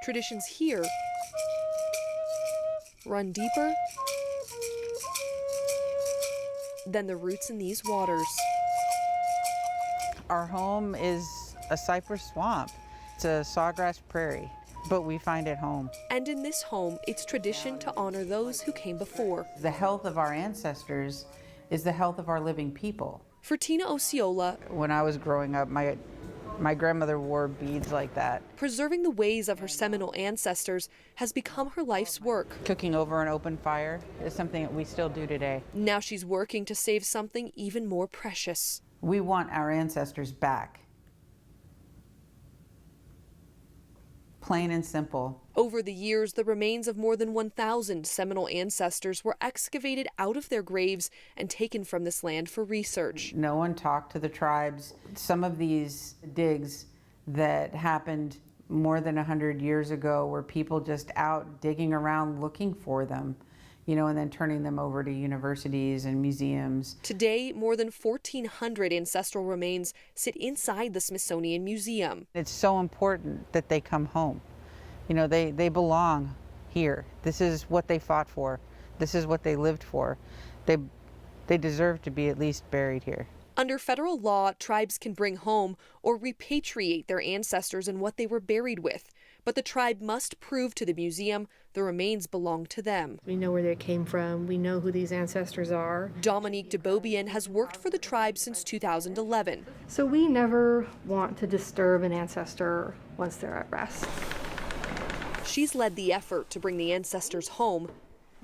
Traditions here run deeper than the roots in these waters. Our home is a cypress swamp. It's a sawgrass prairie, but we find it home. And in this home, it's tradition to honor those who came before. The health of our ancestors is the health of our living people. For Tina Osceola, when I was growing up, my grandmother wore beads like that. Preserving the ways of her Seminole ancestors has become her life's work. Cooking over an open fire is something that we still do today. Now she's working to save something even more precious. We want our ancestors back. Plain and simple. Over the years, the remains of more than 1,000 Seminole ancestors were excavated out of their graves and taken from this land for research. No one talked to the tribes. Some of these digs that happened more than 100 years ago were people just out digging around looking for them, and then turning them over to universities and museums. Today, more than 1,400 ancestral remains sit inside the Smithsonian Museum. It's so important that they come home. They belong here. This is what they fought for. This is what they lived for. They deserve to be at least buried here. Under federal law, tribes can bring home or repatriate their ancestors and what they were buried with. But the tribe must prove to the museum the remains belong to them. We know where they came from. We know who these ancestors are. Dominique DeBobian has worked for the tribe since 2011. So we never want to disturb an ancestor once they're at rest. She's led the effort to bring the ancestors home,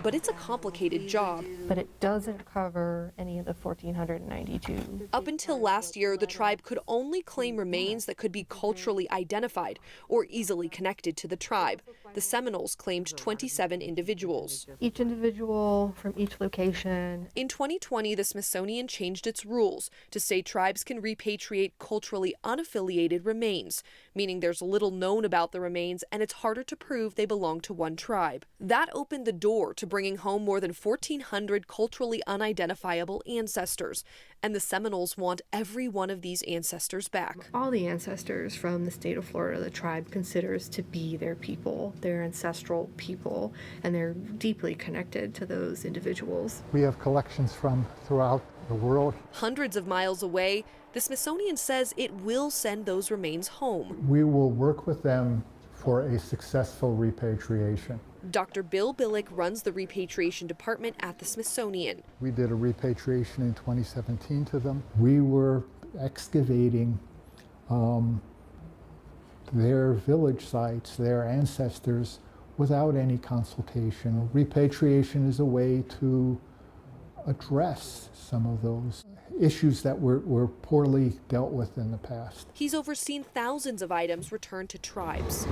but it's a complicated job. But it doesn't cover any of the 1,492. Up until last year, the tribe could only claim remains that could be culturally identified or easily connected to the tribe. The Seminoles claimed 27 individuals. Each individual from each location. In 2020, the Smithsonian changed its rules to say tribes can repatriate culturally unaffiliated remains, meaning there's little known about the remains and it's harder to prove they belong to one tribe. That opened the door to bringing home more than 1,400 culturally unidentifiable ancestors, and the Seminoles want every one of these ancestors back. All the ancestors from the state of Florida, the tribe considers to be their people, their ancestral people, and they're deeply connected to those individuals. We have collections from throughout the world. Hundreds of miles away, the Smithsonian says it will send those remains home. We will work with them for a successful repatriation. Dr. Bill Billick runs the repatriation department at the Smithsonian. We did a repatriation in 2017 to them. We were excavating their village sites, their ancestors, without any consultation. Repatriation is a way to address some of those issues that were poorly dealt with in the past. He's overseen thousands of items returned to tribes.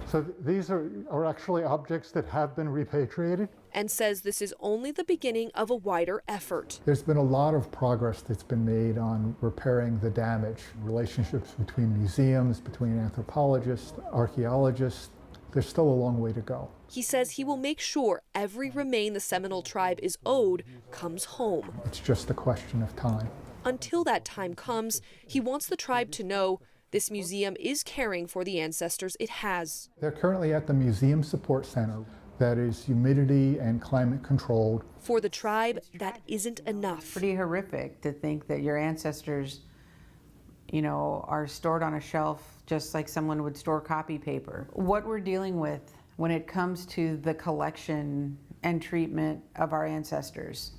So these are actually objects that have been repatriated. And says this is only the beginning of a wider effort. There's been a lot of progress that's been made on repairing the damage. Relationships between museums, between anthropologists, archaeologists. There's still a long way to go. He says he will make sure every remain the Seminole tribe is owed comes home. It's just a question of time. Until that time comes, he wants the tribe to know this museum is caring for the ancestors it has. They're currently at the Museum Support Center that is humidity and climate controlled. For the tribe, that isn't enough. Pretty horrific to think that your ancestors, are stored on a shelf just like someone would store copy paper. What we're dealing with when it comes to the collection and treatment of our ancestors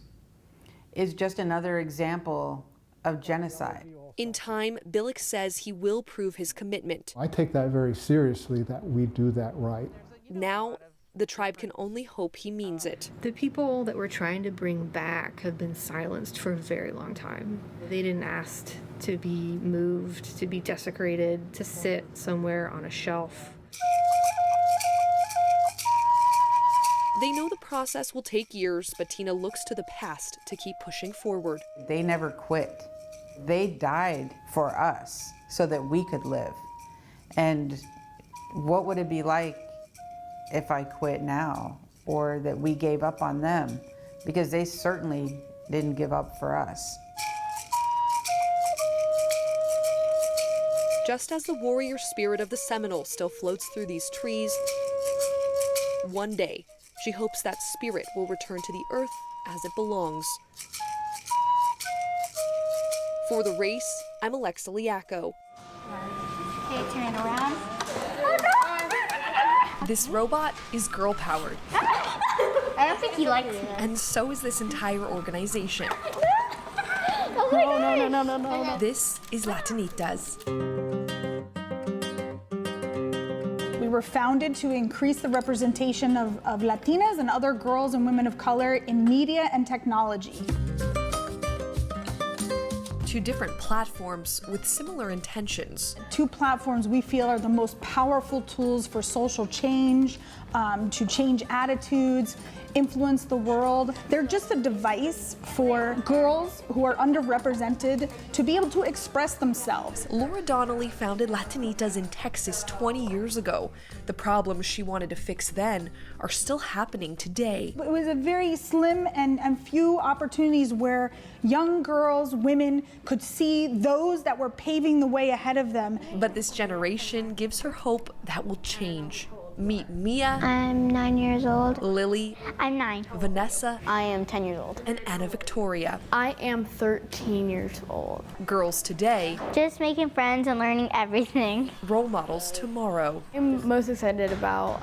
is just another example of genocide. In time, Billick says he will prove his commitment. I take that very seriously, that we do that right. Now, the tribe can only hope he means it. The people that we're trying to bring back have been silenced for a very long time. They didn't ask to be moved, to be desecrated, to sit somewhere on a shelf. They know the process will take years, but Tina looks to the past to keep pushing forward. They never quit. They died for us so that we could live. And what would it be like if I quit now, or that we gave up on them? Because they certainly didn't give up for us. Just as the warrior spirit of the Seminole still floats through these trees, one day she hopes that spirit will return to the earth as it belongs. For The Race, I'm Alexa Liacco. Okay, turn it around. This robot is girl-powered, I don't think he likes me. and so is this entire organization. No. This is Latinitas. We were founded to increase the representation of Latinas and other girls and women of color in media and technology. Two different platforms with similar intentions. Two platforms we feel are the most powerful tools for social change, to change attitudes, influence the world. They're just a device for girls who are underrepresented to be able to express themselves. Laura Donnelly founded Latinitas in Texas 20 years ago. The problems she wanted to fix then are still happening today. It was a very slim and few opportunities where young girls, women could see those that were paving the way ahead of them. But this generation gives her hope that will change. Meet Mia, I'm 9 years old. Lily, I'm 9. Vanessa, I am 10 years old. and Anna Victoria. I am 13 years old. Girls today, Just making friends and learning everything. role models tomorrow. I'm most excited about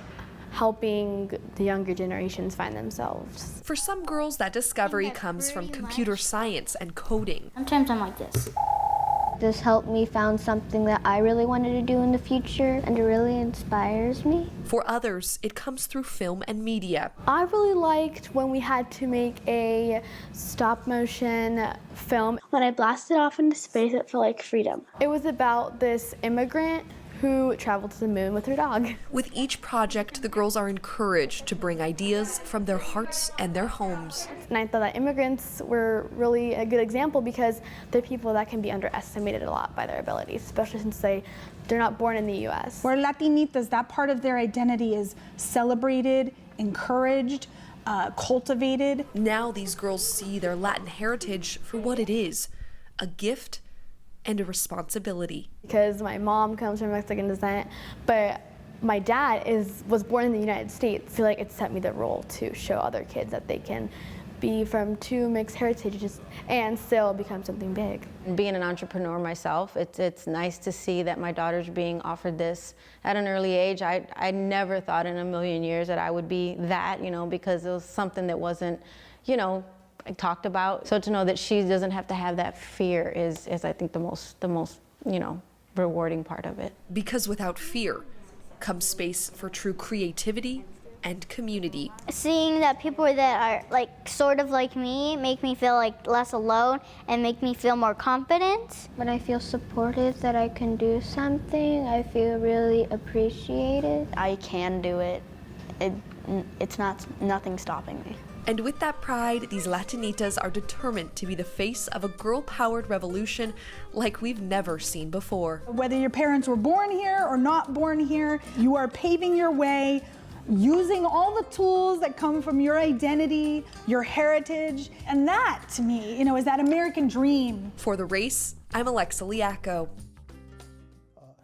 helping the younger generations find themselves. For some girls, that discovery comes from computer science and coding. Sometimes I'm like this. This helped me found something that I really wanted to do in the future, and it really inspires me. For others, it comes through film and media. I really liked when we had to make a stop motion film. When I blasted off into space, it felt like freedom. It was about this immigrant who traveled to the moon with her dog. With each project, the girls are encouraged to bring ideas from their hearts and their homes. And I thought that immigrants were really a good example because they're people that can be underestimated a lot by their abilities, especially since they're not born in the US. Where Latinitas, that part of their identity is celebrated, encouraged, cultivated. Now these girls see their Latin heritage for what it is, a gift and a responsibility. Because my mom comes from Mexican descent, but my dad was born in the United States. I feel like it set me the role to show other kids that they can be from two mixed heritages and still become something big. Being an entrepreneur myself, it's nice to see that my daughter's being offered this at an early age. I never thought in a million years that I would be that, because it was something that wasn't, talked about. So to know that she doesn't have to have that fear is I think the most rewarding part of it. Because without fear comes space for true creativity and community. Seeing that people that are sort of like me make me feel less alone and make me feel more confident. When I feel supported that I can do something, I feel really appreciated. I can do it. It's nothing stopping me. And with that pride, these Latinitas are determined to be the face of a girl-powered revolution like we've never seen before. Whether your parents were born here or not born here, you are paving your way, using all the tools that come from your identity, your heritage, and that, to me, is that American dream. For The Race, I'm Alexa Liacco.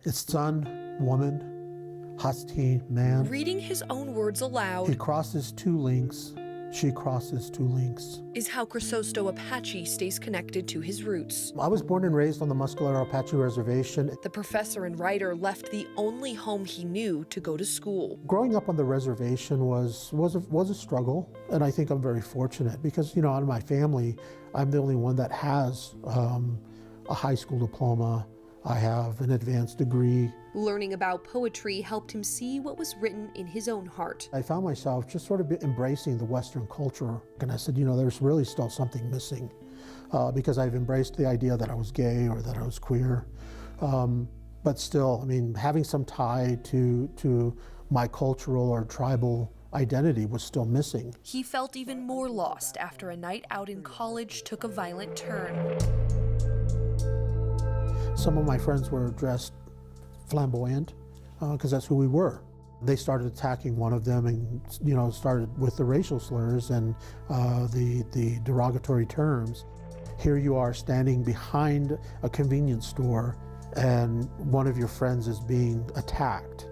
It's son, woman, husky, man. Reading his own words He aloud crosses two links. She crosses two links. is how Crisosto Apache stays connected to his roots. I was born and raised on the Muscalero Apache Reservation. The professor and writer left the only home he knew to go to school. Growing up on the reservation was a struggle, and I think I'm very fortunate because, out of my family, I'm the only one that has a high school diploma. I have an advanced degree. Learning about poetry helped him see what was written in his own heart. I found myself just sort of embracing the Western culture, and I said, there's really still something missing because I've embraced the idea that I was gay or that I was queer. But still, having some tie to my cultural or tribal identity was still missing. He felt even more lost after a night out in college took a violent turn. Some of my friends were dressed flamboyant because that's who we were. They started attacking one of them and, started with the racial slurs and the derogatory terms. Here you are standing behind a convenience store and one of your friends is being attacked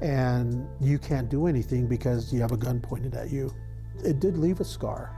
and you can't do anything because you have a gun pointed at you. It did leave a scar.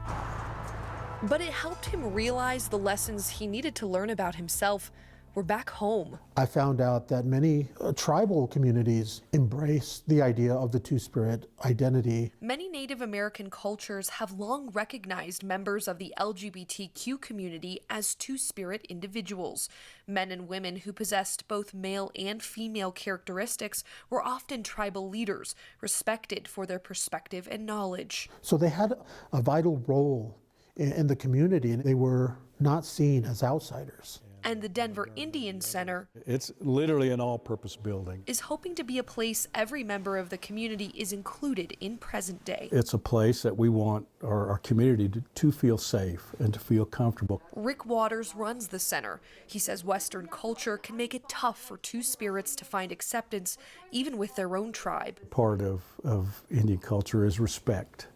But it helped him realize the lessons he needed to learn about himself were back home. I found out that many tribal communities embrace the idea of the two-spirit identity. Many Native American cultures have long recognized members of the LGBTQ community as two-spirit individuals. Men and women who possessed both male and female characteristics were often tribal leaders, respected for their perspective and knowledge. So they had a vital role in the community, and they were not seen as outsiders. And the Denver Indian Center, it's literally an all-purpose building, is hoping to be a place every member of the community is included in present day. It's a place that we want our community to feel safe and to feel comfortable. Rick Waters runs the center. He says Western culture can make it tough for two spirits to find acceptance, even with their own tribe. Part of Indian culture is respect.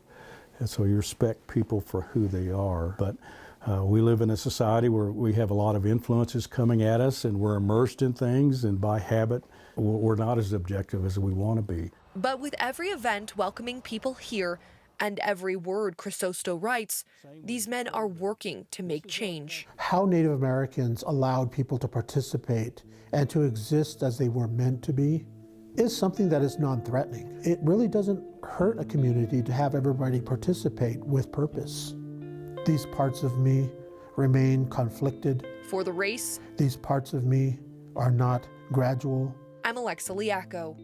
And so you respect people for who they are. But we live in a society where we have a lot of influences coming at us, and we're immersed in things, and by habit, we're not as objective as we want to be. But with every event welcoming people here, and every word Chrysosto writes, these men are working to make change. How Native Americans allowed people to participate and to exist as they were meant to be is something that is non-threatening. It really doesn't hurt a community to have everybody participate with purpose. These parts of me remain conflicted. For The Race, these parts of me are not gradual. I'm Alexa Liacco.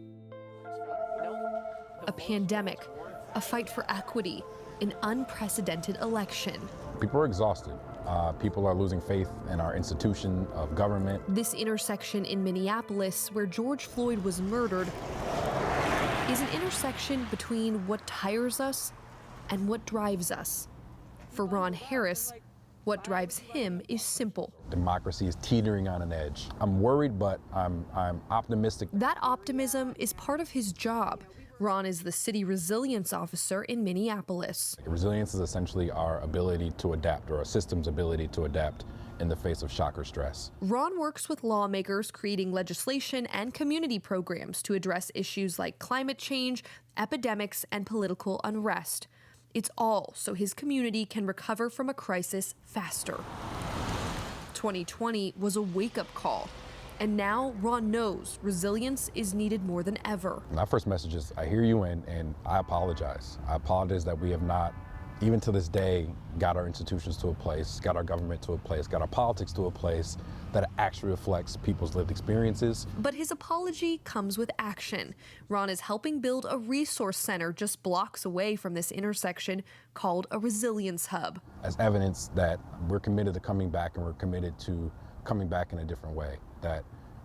A pandemic, a fight for equity, an unprecedented election. People are exhausted. People are losing faith in our institution of government. This intersection in Minneapolis, where George Floyd was murdered, is an intersection between what tires us and what drives us. For Ron Harris, what drives him is simple. Democracy is teetering on an edge. I'm worried, but I'm optimistic. That optimism is part of his job. Ron is the city resilience officer in Minneapolis. Resilience is essentially our ability to adapt, or a system's ability to adapt in the face of shock or stress. Ron works with lawmakers creating legislation and community programs to address issues like climate change, epidemics, and political unrest. It's all so his community can recover from a crisis faster. 2020 was a wake-up call. And now Ron knows resilience is needed more than ever. My first message is, I hear you and I apologize. I apologize that we have not, even to this day, got our institutions to a place, got our government to a place, got our politics to a place that actually reflects people's lived experiences. But his apology comes with action. Ron is helping build a resource center just blocks away from this intersection called a resilience hub. As evidence that we're committed to coming back, and we're committed to coming back in a different way, that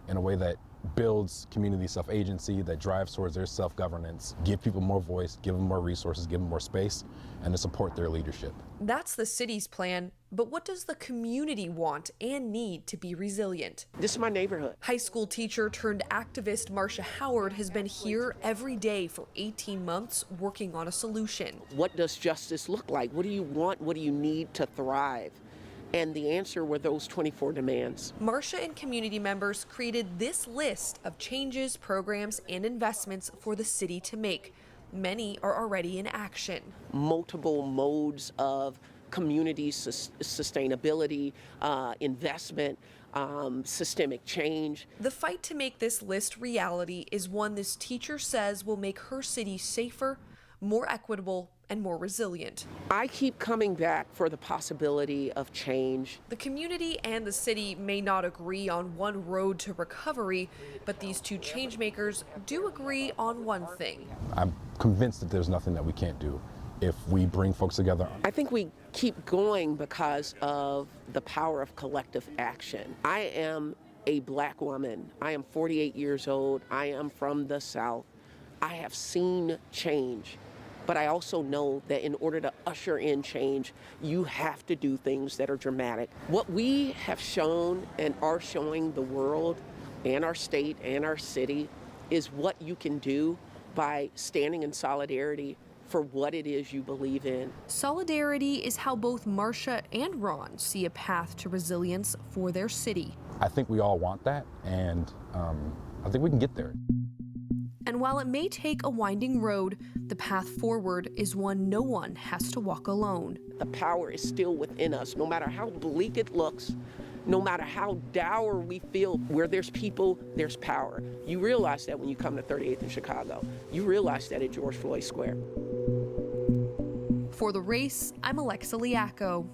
in a way that builds community self-agency, that drives towards their self-governance, give people more voice, give them more resources, give them more space, and to support their leadership. That's the city's plan, but what does the community want and need to be resilient? This is my neighborhood. High school teacher turned activist Marcia Howard has been here every day for 18 months working on a solution. What does justice look like? What do you want? What do you need to thrive? And the answer were those 24 demands. Marcia and community members created this list of changes, programs, and investments for the city to make. Many are already in action. Multiple modes of community sustainability, investment, systemic change. The fight to make this list reality is one this teacher says will make her city safer, more equitable, and more resilient. I keep coming back for the possibility of change. The community and the city may not agree on one road to recovery, but these two changemakers do agree on one thing. I'm convinced that there's nothing that we can't do if we bring folks together. I think we keep going because of the power of collective action. I am a Black woman. I am 48 years old. I am from the South. I have seen change. But I also know that in order to usher in change, you have to do things that are dramatic. What we have shown and are showing the world and our state and our city is what you can do by standing in solidarity for what it is you believe in. Solidarity is how both Marcia and Ron see a path to resilience for their city. I think we all want that, and I think we can get there. And while it may take a winding road, the path forward is one no one has to walk alone. The power is still within us, no matter how bleak it looks, no matter how dour we feel. Where there's people, there's power. You realize that when you come to 38th in Chicago. You realize that at George Floyd Square. For The Race, I'm Alexa Liacco.